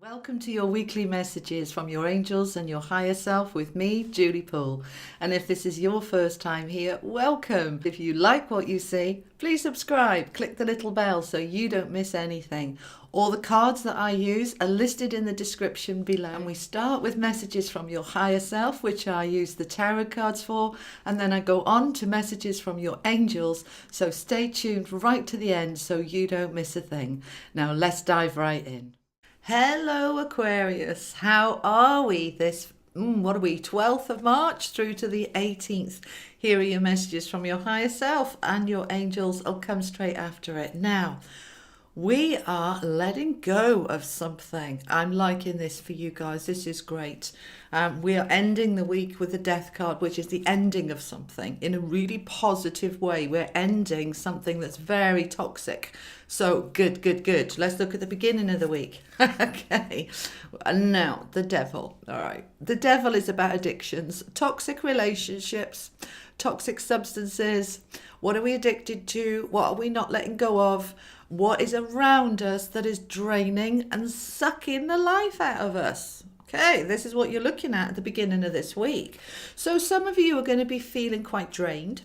Welcome to your weekly messages from your angels and your higher self with me, Julie Poole. And if this is your first time here, welcome. If you like what you see, please subscribe. Click the little bell so you don't miss anything. All the cards that I use are listed in the description below. And we start with messages from your higher self, which I use the tarot cards for. And then I go on to messages from your angels. So stay tuned right to the end so you don't miss a thing. Now let's dive right in. Hello Aquarius, how are we this, what are we, 12th of March through to the 18th? Here are your messages from your higher self and your angels. I'll come straight after it. Now, we are letting go of something. I'm liking this for you guys. This is great. We are ending the week with the death card, which is the ending of something in a really positive way. We're ending something that's very toxic. So good. Let's look at the beginning of the week. Okay. Now, the devil. All right. The devil is about addictions, toxic relationships, toxic substances. What are we addicted to? What are we not letting go of? What is around us that is draining and sucking the life out of us? Okay, this is what you're looking at the beginning of this week. So some of you are going to be feeling quite drained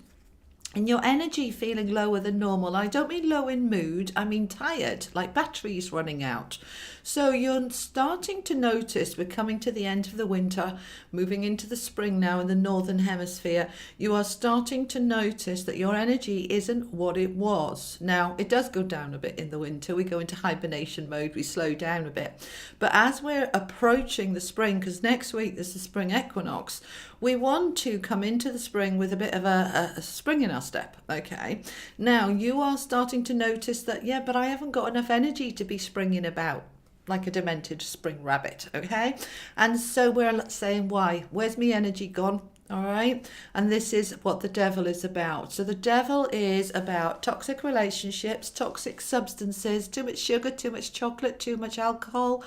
and your energy feeling lower than normal. I don't mean low in mood, I mean tired, like batteries running out. So you're starting to notice we're coming to the end of the winter, moving into the spring now in the northern hemisphere. You are starting to notice that your energy isn't what it was. Now, it does go down a bit in the winter. We go into hibernation mode, we slow down a bit. But as we're approaching the spring, because next week there's the spring equinox, we want to come into the spring with a bit of a spring in our step, okay? Now, you are starting to notice that, yeah, but I haven't got enough energy to be springing about like a demented spring rabbit, okay? And so we're saying, why? Where's my energy gone? All right. And this is what the devil is about. So the devil is about toxic relationships, toxic substances, too much sugar, too much chocolate, too much alcohol.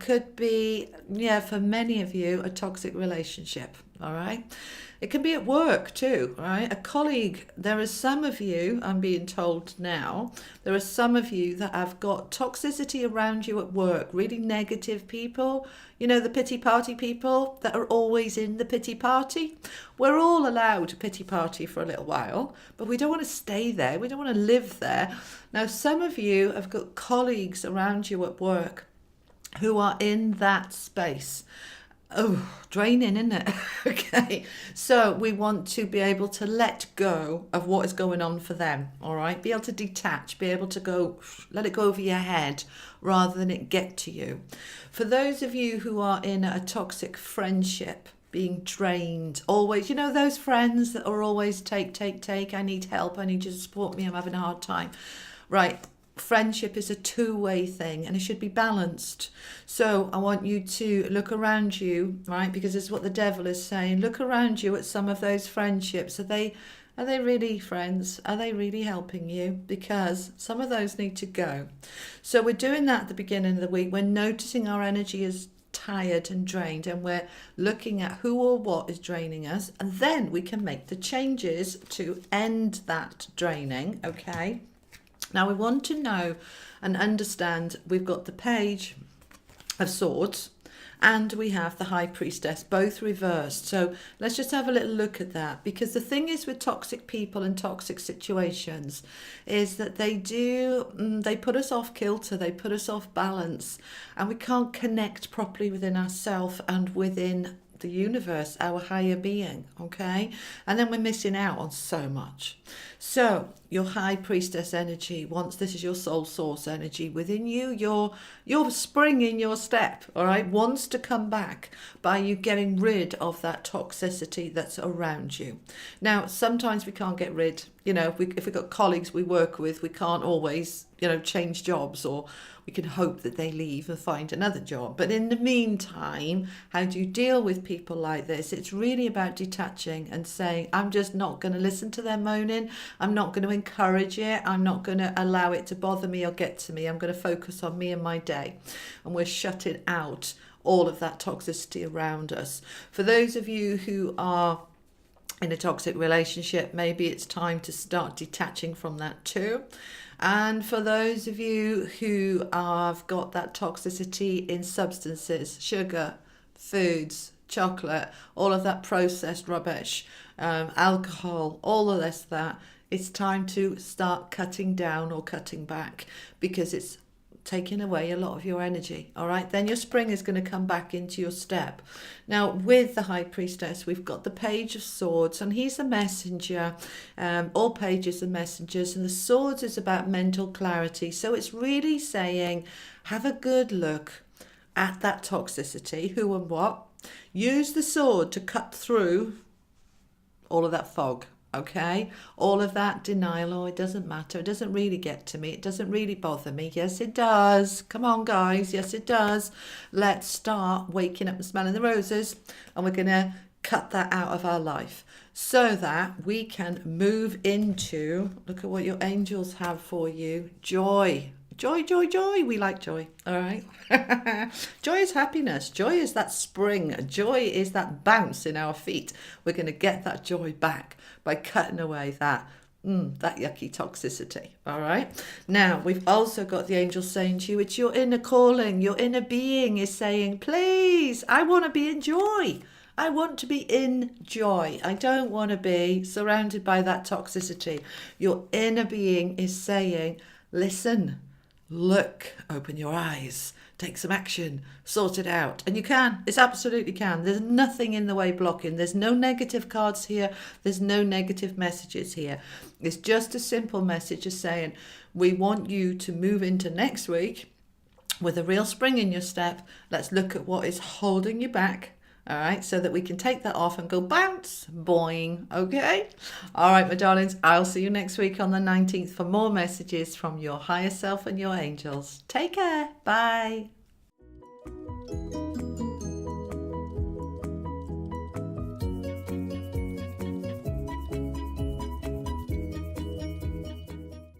Could be, yeah, for many of you, a toxic relationship. All right. It can be at work too, right? A colleague, there are some of you, I'm being told now, there are some of you that have got toxicity around you at work, really negative people, you know, the pity party people that are always in the pity party. We're all allowed a pity party for a little while, but we don't want to stay there. We don't want to live there. Now, some of you have got colleagues around you at work who are in that space. Oh, draining, isn't it? Okay. So we want to be able to let go of what is going on for them. All right. Be able to detach, be able to go, let it go over your head rather than it get to you. For those of you who are in a toxic friendship, being drained, always, you know, those friends that are always take. I need help. I need you to support me. I'm having a hard time. Right. Friendship is a two-way thing and it should be balanced. So I want you to look around you, right? Because this is what the devil is saying. Look around you at some of those friendships. Are they really friends? Are they really helping you? Because some of those need to go. So we're doing that at the beginning of the week. We're noticing our energy is tired and drained and we're looking at who or what is draining us, and then we can make the changes to end that draining, okay? Now we want to know and understand we've got the Page of Swords and we have the High Priestess, both reversed. So let's just have a little look at that, because the thing is with toxic people and toxic situations is that they put us off kilter, they put us off balance, and we can't connect properly within ourselves and within the universe, our higher being, okay? And then we're missing out on so much. So your High Priestess energy, once this is your soul source energy within you, your spring in your step, all right, wants to come back by you getting rid of that toxicity that's around you. Now, sometimes we can't get rid, you know, if we've got colleagues we work with, we can't always, you know, change jobs, or we can hope that they leave and find another job. But in the meantime, how do you deal with people like this? It's really about detaching and saying, I'm just not going to listen to their moaning. I'm not going to encourage it. I'm not going to allow it to bother me or get to me. I'm going to focus on me and my day. And we're shutting out all of that toxicity around us. For those of you who are in a toxic relationship, maybe it's time to start detaching from that too. And for those of you who have got that toxicity in substances, sugar, foods, chocolate, all of that processed rubbish, alcohol, all of this, that, it's time to start cutting down or cutting back, because it's taking away a lot of your energy. All right, then your spring is going to come back into your step. Now with the High Priestess, we've got the Page of Swords, and he's a messenger. All pages are messengers, and the Swords is about mental clarity. So it's really saying, have a good look at that toxicity, who and what. Use the sword to cut through all of that fog. Okay, all of that denial, oh, it doesn't matter, it doesn't really get to me, it doesn't really bother me. Yes, it does. Come on, guys. Yes, it does. Let's start waking up and smelling the roses, and we're going to cut that out of our life so that we can move into, look at what your angels have for you, joy. Joy, joy, joy. We like joy. All right. Joy is happiness. Joy is that spring. Joy is that bounce in our feet. We're going to get that joy back by cutting away that yucky toxicity. All right. Now, we've also got the angels saying to you, it's your inner calling. Your inner being is saying, please, I want to be in joy. I want to be in joy. I don't want to be surrounded by that toxicity. Your inner being is saying, listen, look, open your eyes, take some action, sort it out. And you can, it's absolutely can. There's nothing in the way blocking. There's no negative cards here. There's no negative messages here. It's just a simple message of saying, we want you to move into next week with a real spring in your step. Let's look at what is holding you back. All right, so that we can take that off and go bounce, boing, okay? All right, my darlings, I'll see you next week on the 19th for more messages from your higher self and your angels. Take care. Bye.